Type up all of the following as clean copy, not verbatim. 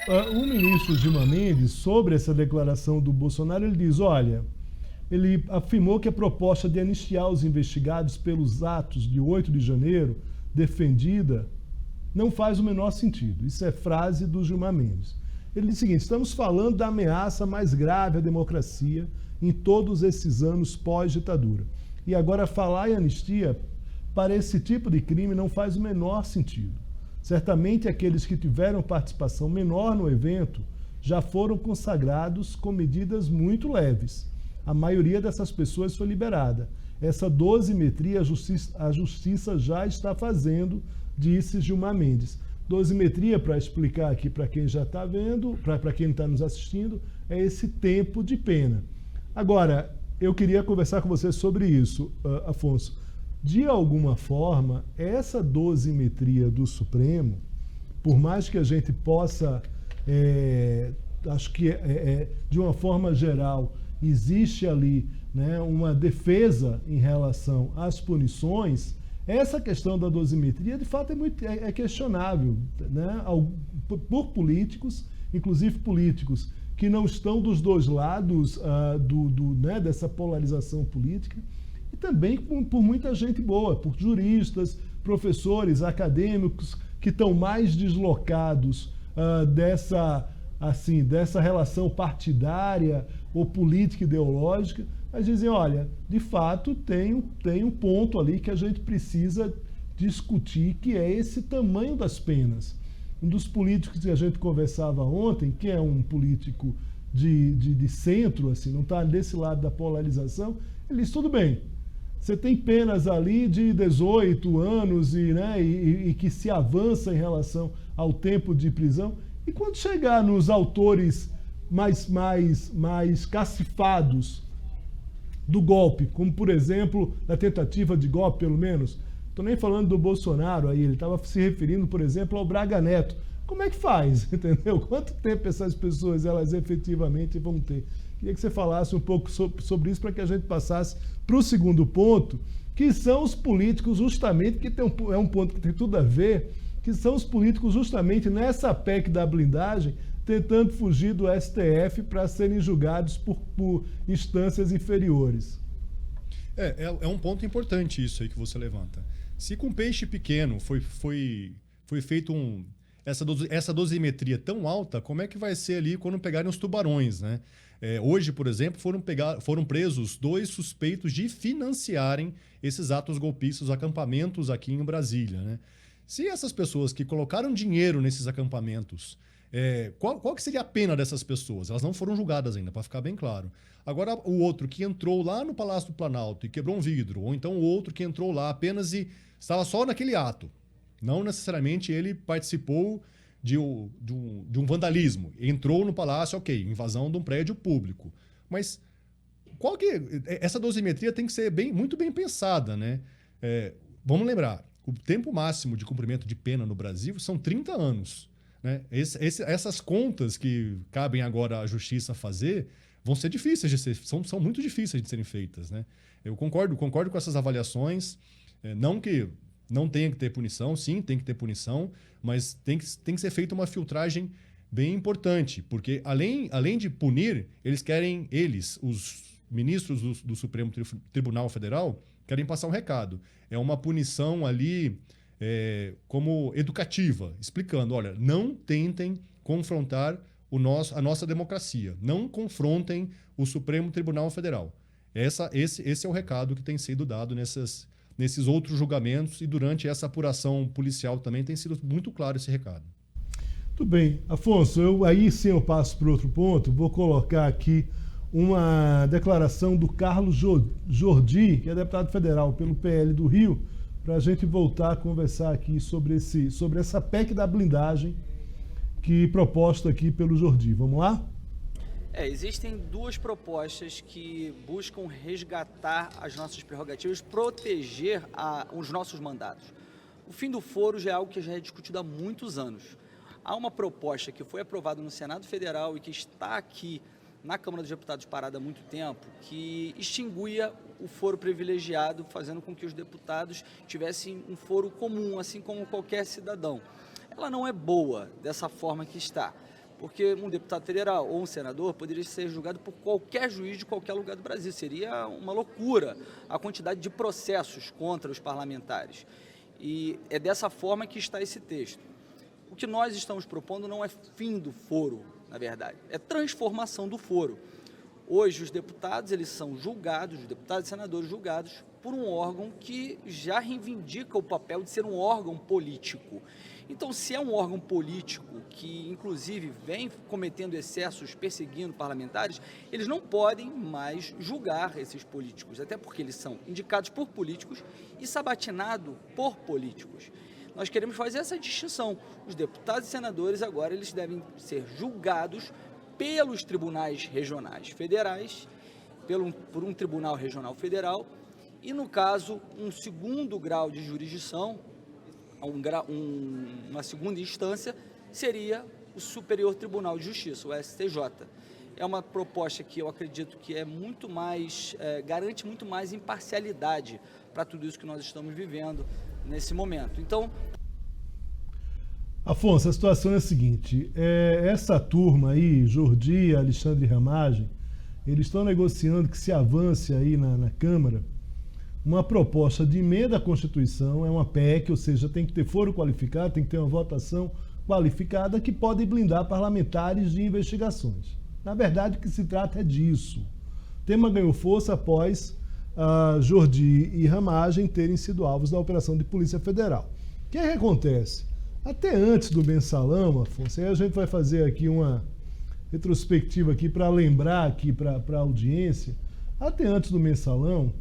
O ministro Gilmar Mendes, sobre essa declaração do Bolsonaro, ele diz, olha, ele afirmou que a proposta de anistiar os investigados pelos atos de 8 de janeiro, defendida, não faz o menor sentido. Isso é frase do Gilmar Mendes. Ele diz o seguinte, estamos falando da ameaça mais grave à democracia em todos esses anos pós-ditadura. E agora falar em anistia para esse tipo de crime não faz o menor sentido. Certamente aqueles que tiveram participação menor no evento já foram consagrados com medidas muito leves. A maioria dessas pessoas foi liberada. Essa dosimetria a justiça já está fazendo, disse Gilmar Mendes. Dosimetria, para explicar aqui para quem já está vendo, para quem está nos assistindo, é esse tempo de pena. Agora, eu queria conversar com você sobre isso, Afonso. De alguma forma, essa dosimetria do Supremo, por mais que a gente possa, acho que de uma forma geral, existe ali, né, uma defesa em relação às punições, essa questão da dosimetria, de fato, é questionável, né, por políticos, inclusive políticos que não estão dos dois lados né, dessa polarização política, e também por muita gente boa, por juristas, professores, acadêmicos que estão mais deslocados dessa relação partidária ou política ideológica, mas dizem, olha, de fato tem um ponto ali que a gente precisa discutir, que é esse tamanho das penas. Um dos políticos que a gente conversava ontem, que é um político de centro, assim, não está desse lado da polarização, ele disse, tudo bem, você tem penas ali de 18 anos e que se avança em relação ao tempo de prisão. E quando chegar nos autores mais cacifados do golpe, como, por exemplo, da tentativa de golpe, pelo menos, estou nem falando do Bolsonaro aí, ele estava se referindo, por exemplo, ao Braga Neto. Como é que faz, entendeu? Quanto tempo essas pessoas, elas efetivamente vão ter? Queria que você falasse um pouco sobre isso para que a gente passasse para o segundo ponto, que são os políticos justamente, é um ponto que tem tudo a ver, que são os políticos justamente nessa PEC da blindagem, tentando fugir do STF para serem julgados por instâncias inferiores. É um ponto importante isso aí que você levanta. Se com peixe pequeno foi feito essa dosimetria tão alta, como é que vai ser ali quando pegarem os tubarões, né? Hoje, por exemplo, foram presos 2 suspeitos de financiarem esses atos golpistas, acampamentos aqui em Brasília, né? Se essas pessoas que colocaram dinheiro nesses acampamentos, qual que seria a pena dessas pessoas? Elas não foram julgadas ainda, para ficar bem claro. Agora, o outro que entrou lá no Palácio do Planalto e quebrou um vidro, ou então o outro que entrou lá apenas e estava só naquele ato, não necessariamente ele participou de um vandalismo. Entrou no palácio, ok, invasão de um prédio público. Mas essa dosimetria tem que ser muito bem pensada, né? Vamos lembrar, o tempo máximo de cumprimento de pena no Brasil são 30 anos. Né? Essas contas que cabem agora à justiça fazer vão ser difíceis de ser, são muito difíceis de serem feitas. Né? Eu concordo com essas avaliações, não que não tenha que ter punição, sim, tem que ter punição, mas tem que ser feita uma filtragem bem importante, porque além de punir, os ministros do Supremo Tribunal Federal, querem passar um recado. É uma punição ali como educativa, explicando, olha, não tentem confrontar a nossa democracia, não confrontem o Supremo Tribunal Federal. Esse é o recado que tem sido dado nesses outros julgamentos, e durante essa apuração policial também tem sido muito claro esse recado. Tudo bem. Afonso, aí sim eu passo para outro ponto, vou colocar aqui uma declaração do Carlos Jordi, que é deputado federal pelo PL do Rio, para a gente voltar a conversar aqui sobre essa PEC da blindagem que proposta aqui pelo Jordi. Vamos lá? Existem 2 propostas que buscam resgatar as nossas prerrogativas, proteger os nossos mandatos. O fim do foro já é algo que já é discutido há muitos anos. Há uma proposta que foi aprovada no Senado Federal e que está aqui na Câmara dos Deputados parada há muito tempo, que extinguia o foro privilegiado, fazendo com que os deputados tivessem um foro comum, assim como qualquer cidadão. Ela não é boa dessa forma que está. Porque um deputado federal ou um senador poderia ser julgado por qualquer juiz de qualquer lugar do Brasil. Seria uma loucura a quantidade de processos contra os parlamentares. E é dessa forma que está esse texto. O que nós estamos propondo não é fim do foro, na verdade, é transformação do foro. Hoje os deputados, eles são julgados, os deputados e senadores julgados por um órgão que já reivindica o papel de ser um órgão político. Então, se é um órgão político que, inclusive, vem cometendo excessos, perseguindo parlamentares, eles não podem mais julgar esses políticos, até porque eles são indicados por políticos e sabatinados por políticos. Nós queremos fazer essa distinção. Os deputados e senadores agora eles devem ser julgados pelos tribunais regionais federais, por um tribunal regional federal, e, no caso, um segundo grau de jurisdição, uma segunda instância, seria o Superior Tribunal de Justiça, o STJ. É uma proposta que eu acredito que é muito mais, garante muito mais imparcialidade para tudo isso que nós estamos vivendo nesse momento. Então, Afonso, a situação é a seguinte, essa turma aí, Jordi, Alexandre Ramagem, eles estão negociando que se avance aí na Câmara uma proposta de emenda à Constituição, é uma PEC, ou seja, tem que ter foro qualificado, tem que ter uma votação qualificada que pode blindar parlamentares de investigações. Na verdade, o que se trata é disso. O tema ganhou força após Jordi e Ramagem terem sido alvos da operação de Polícia Federal. O que acontece? Até antes do mensalão, Afonso, aí a gente vai fazer aqui uma retrospectiva aqui para lembrar aqui para a audiência, até antes do mensalão,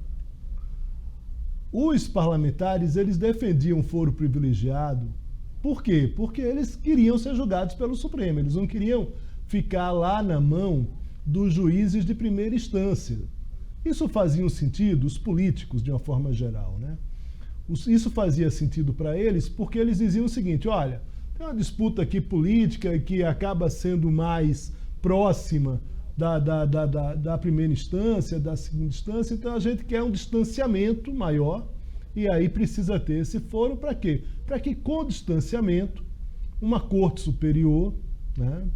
os parlamentares, eles defendiam foro privilegiado. Por quê? Porque eles queriam ser julgados pelo Supremo, eles não queriam ficar lá na mão dos juízes de primeira instância. Isso fazia um sentido, os políticos, de uma forma geral, né? Isso fazia sentido para eles porque eles diziam o seguinte, olha, tem uma disputa aqui política que acaba sendo mais próxima da primeira instância, da segunda instância, então a gente quer um distanciamento maior e aí precisa ter esse foro para quê? Para que com distanciamento uma corte superior, né,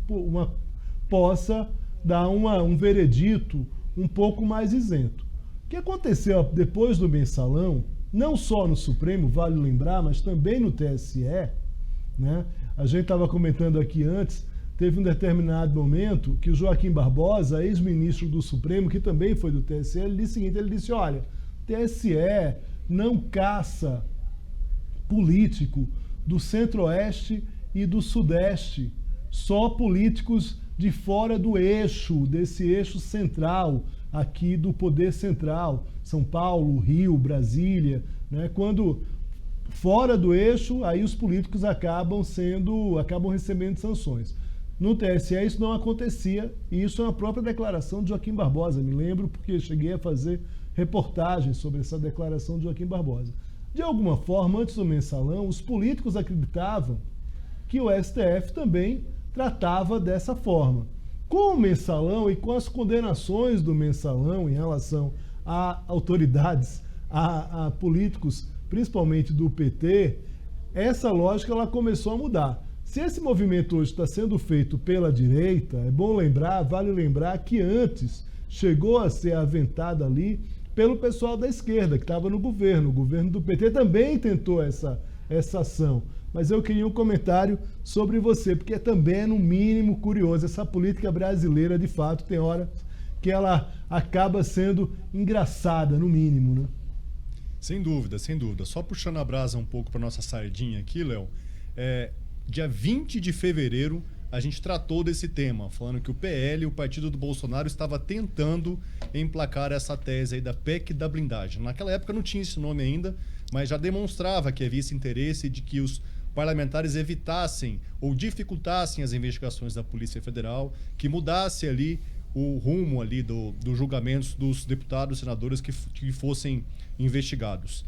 possa dar um veredito um pouco mais isento. O que aconteceu depois do mensalão, não só no Supremo, vale lembrar, mas também no TSE, né? A gente estava comentando aqui antes, teve um determinado momento que o Joaquim Barbosa, ex-ministro do Supremo, que também foi do TSE, ele disse o seguinte, ele disse, olha, TSE não caça político do Centro-Oeste e do Sudeste, só políticos de fora do eixo, desse eixo central, aqui do poder central, São Paulo, Rio, Brasília, né? Quando fora do eixo, aí os políticos acabam recebendo sanções. No TSE isso não acontecia, e isso é uma própria declaração de Joaquim Barbosa, me lembro porque cheguei a fazer reportagens sobre essa declaração de Joaquim Barbosa. De alguma forma, antes do mensalão, os políticos acreditavam que o STF também tratava dessa forma. Com o mensalão e com as condenações do mensalão em relação a autoridades, a políticos, principalmente do PT, essa lógica ela começou a mudar. Se esse movimento hoje está sendo feito pela direita, é bom lembrar, vale lembrar que antes chegou a ser aventado ali pelo pessoal da esquerda, que estava no governo. O governo do PT também tentou essa ação. Mas eu queria um comentário sobre você, porque também é, no mínimo, curioso. Essa política brasileira, de fato, tem hora que ela acaba sendo engraçada, no mínimo, né? Sem dúvida, sem dúvida. Só puxando a brasa um pouco para nossa sardinha aqui, Léo, dia 20 de fevereiro, a gente tratou desse tema, falando que o PL, o partido do Bolsonaro, estava tentando emplacar essa tese aí da PEC da blindagem. Naquela época não tinha esse nome ainda, mas já demonstrava que havia esse interesse de que os parlamentares evitassem ou dificultassem as investigações da Polícia Federal, que mudasse ali o rumo ali dos julgamentos dos deputados e senadores que fossem investigados.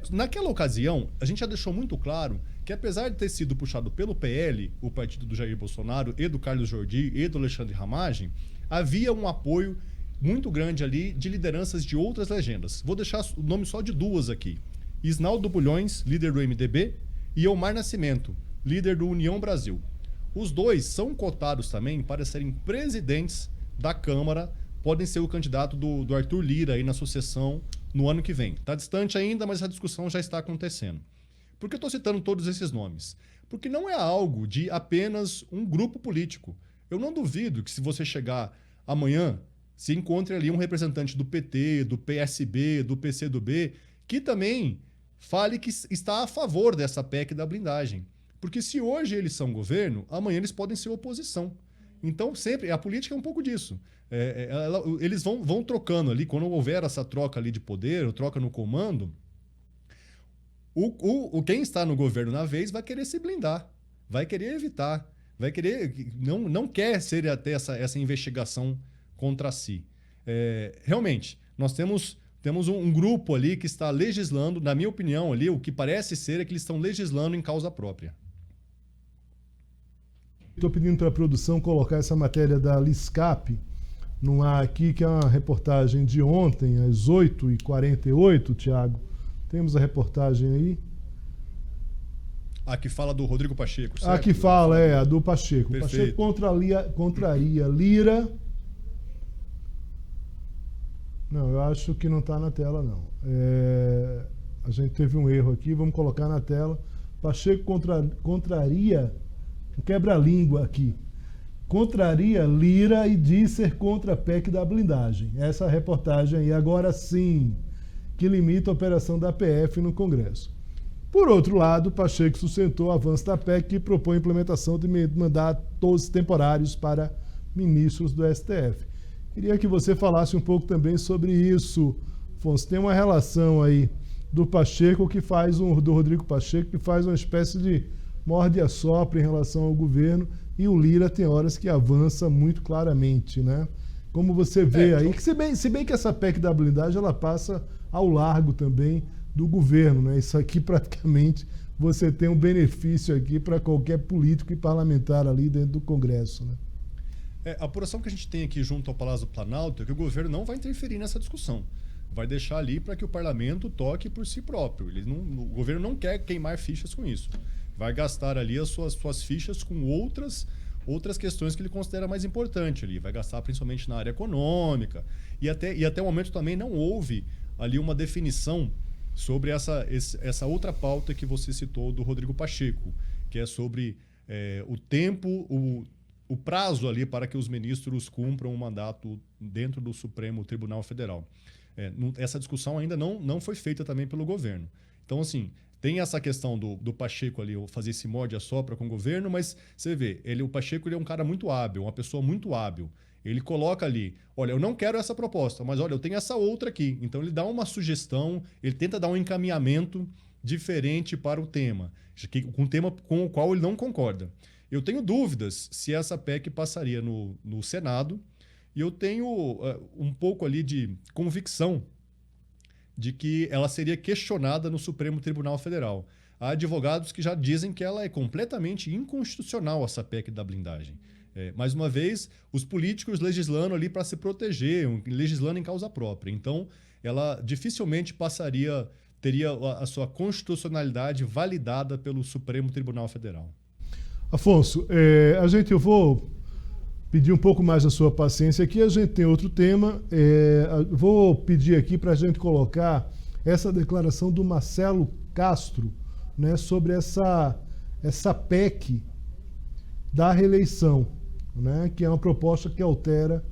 Naquela ocasião, a gente já deixou muito claro que, apesar de ter sido puxado pelo PL, o partido do Jair Bolsonaro, e do Carlos Jordi, e do Alexandre Ramagem, havia um apoio muito grande ali de lideranças de outras legendas. Vou deixar o nome só de duas aqui. Isnaldo Bulhões, líder do MDB, e Omar Nascimento, líder do União Brasil. Os dois são cotados também para serem presidentes da Câmara, podem ser o candidato do Arthur Lira aí na sucessão no ano que vem. Está distante ainda, mas a discussão já está acontecendo. Por que eu estou citando todos esses nomes? Porque não é algo de apenas um grupo político. Eu não duvido que se você chegar amanhã, se encontre ali um representante do PT, do PSB, do PCdoB, que também fale que está a favor dessa PEC da blindagem. Porque se hoje eles são governo, amanhã eles podem ser oposição. Então, sempre, a política é um pouco disso. Eles vão trocando ali, quando houver essa troca ali de poder, ou troca no comando, quem está no governo na vez vai querer se blindar, vai querer evitar, vai querer, não quer ser até essa investigação contra si. Realmente, nós temos um grupo ali que está legislando, na minha opinião, ali, o que parece ser é que eles estão legislando em causa própria. Estou pedindo para a produção colocar essa matéria da Liscap no ar aqui, que é uma reportagem de ontem, às 8h48, Tiago. Temos a reportagem aí. A que fala do Rodrigo Pacheco, certo? A que fala, a do Pacheco. Perfeito. Pacheco contraria Lira. Não, eu acho que não está na tela, não. A gente teve um erro aqui, vamos colocar na tela. Pacheco contraria, quebra-língua aqui, contraria Lira e diz ser contra a PEC da blindagem. Essa reportagem aí, agora sim, que limita a operação da PF no Congresso. Por outro lado, Pacheco sustentou o avanço da PEC que propõe a implementação de mandatos temporários para ministros do STF. Queria que você falasse um pouco também sobre isso, Afonso. Tem uma relação aí do Pacheco do Rodrigo Pacheco, que faz uma espécie de morde-a-sopra em relação ao governo, e o Lira tem horas que avança muito claramente, né? Como você vê aí, que se bem que essa PEC da blindagem ela passa ao largo também do governo, né? Isso aqui praticamente você tem um benefício aqui para qualquer político e parlamentar ali dentro do Congresso, né? A apuração que a gente tem aqui junto ao Palácio do Planalto é que o governo não vai interferir nessa discussão. Vai deixar ali para que o parlamento toque por si próprio. O governo não quer queimar fichas com isso. Vai gastar ali as suas fichas com outras questões que ele considera mais importante ali. Vai gastar principalmente na área econômica. E até o momento também não houve ali uma definição sobre essa outra pauta que você citou do Rodrigo Pacheco, que é sobre o tempo, o prazo ali para que os ministros cumpram o mandato dentro do Supremo Tribunal Federal. Essa discussão ainda não foi feita também pelo governo. Então, assim, tem essa questão do Pacheco ali, fazer esse morde-a-sopra com o governo, mas você vê, o Pacheco ele é um cara muito hábil, uma pessoa muito hábil. Ele coloca ali, olha, eu não quero essa proposta, mas olha, eu tenho essa outra aqui. Então ele dá uma sugestão, ele tenta dar um encaminhamento diferente para o tema, um tema com o qual ele não concorda. Eu tenho dúvidas se essa PEC passaria no Senado, e eu tenho um pouco ali de convicção de que ela seria questionada no Supremo Tribunal Federal. Há advogados que já dizem que ela é completamente inconstitucional, essa PEC da blindagem. Mais uma vez, os políticos legislando ali para se proteger, legislando em causa própria. Então, ela dificilmente teria a sua constitucionalidade validada pelo Supremo Tribunal Federal. Afonso, eu vou pedir um pouco mais da sua paciência aqui. A gente tem outro tema. Vou pedir aqui para a gente colocar essa declaração do Marcelo Castro, né, sobre essa PEC da reeleição, né, que é uma proposta que altera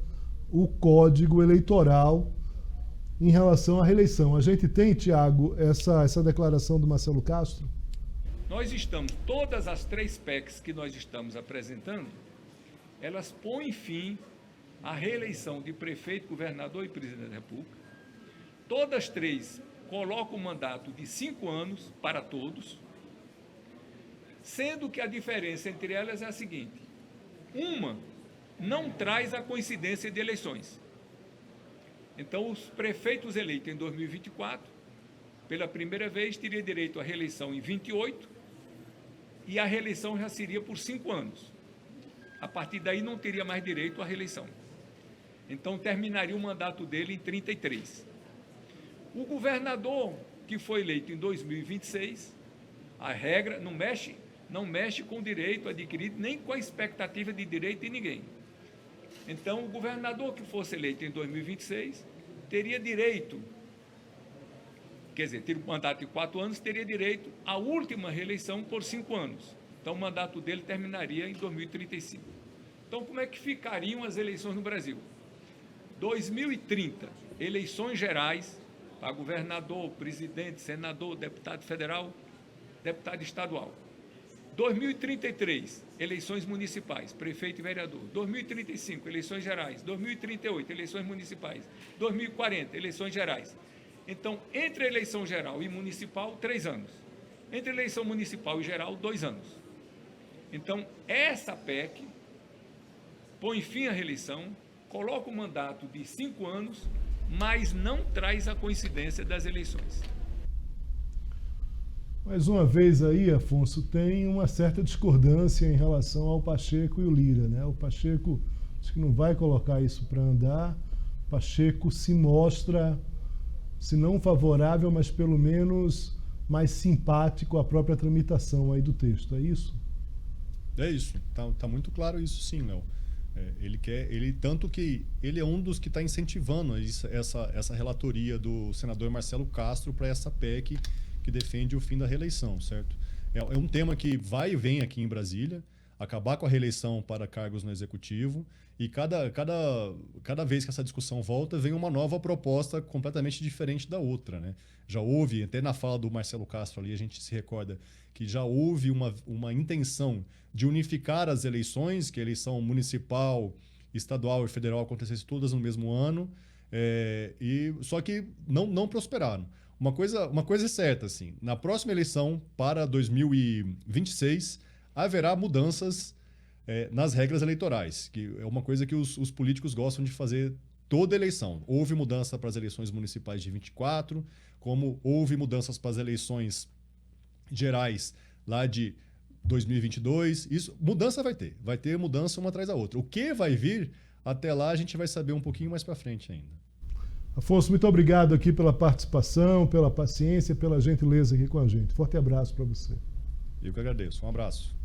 o Código Eleitoral em relação à reeleição. A gente tem, Tiago, essa declaração do Marcelo Castro? Todas as 3 PECs que nós estamos apresentando, elas põem fim à reeleição de prefeito, governador e presidente da República. Todas 3 colocam um mandato de 5 anos para todos, sendo que a diferença entre elas é a seguinte: uma não traz a coincidência de eleições. Então, os prefeitos eleitos em 2024, pela primeira vez, teriam direito à reeleição em 28, e a reeleição já seria por 5 anos. A partir daí não teria mais direito à reeleição. Então terminaria o mandato dele em 33. O governador que foi eleito em 2026, a regra não mexe não mexe com o direito adquirido, nem com a expectativa de direito de ninguém. Então, o governador que fosse eleito em 2026 teria direito, quer dizer, ter um mandato de 4 anos, teria direito à última reeleição por 5 anos. Então, o mandato dele terminaria em 2035. Então, como é que ficariam as eleições no Brasil? 2030, eleições gerais para governador, presidente, senador, deputado federal, deputado estadual. 2033, eleições municipais, prefeito e vereador. 2035, eleições gerais. 2038, eleições municipais. 2040, eleições gerais. Então, entre a eleição geral e municipal, 3 anos. Entre a eleição municipal e geral, 2 anos. Então, essa PEC põe fim à reeleição, coloca o mandato de 5 anos, mas não traz a coincidência das eleições. Mais uma vez aí, Afonso, tem uma certa discordância em relação ao Pacheco e o Lira, né? O Pacheco diz que não vai colocar isso para andar. O Pacheco se mostra, se não favorável, mas pelo menos mais simpático à própria tramitação aí do texto, é isso? É isso, tá muito claro isso sim, Léo. Tanto que ele é um dos que está incentivando essa relatoria do senador Marcelo Castro para essa PEC que defende o fim da reeleição, certo? É um tema que vai e vem aqui em Brasília, acabar com a reeleição para cargos no Executivo, e cada vez que essa discussão volta, vem uma nova proposta completamente diferente da outra, né? Já houve, até na fala do Marcelo Castro ali, a gente se recorda que já houve uma intenção de unificar as eleições, que a eleição municipal, estadual e federal acontecesse todas no mesmo ano, só que não prosperaram. Uma coisa é certa, assim, na próxima eleição para 2026 haverá mudanças nas regras eleitorais, que é uma coisa que os políticos gostam de fazer toda eleição. Houve mudança para as eleições municipais de 24, como houve mudanças para as eleições gerais lá de 2022. Mudança vai ter mudança uma atrás da outra. O que vai vir, até lá a gente vai saber um pouquinho mais para frente ainda. Afonso, muito obrigado aqui pela participação, pela paciência, pela gentileza aqui com a gente. Forte abraço para você. Eu que agradeço. Um abraço.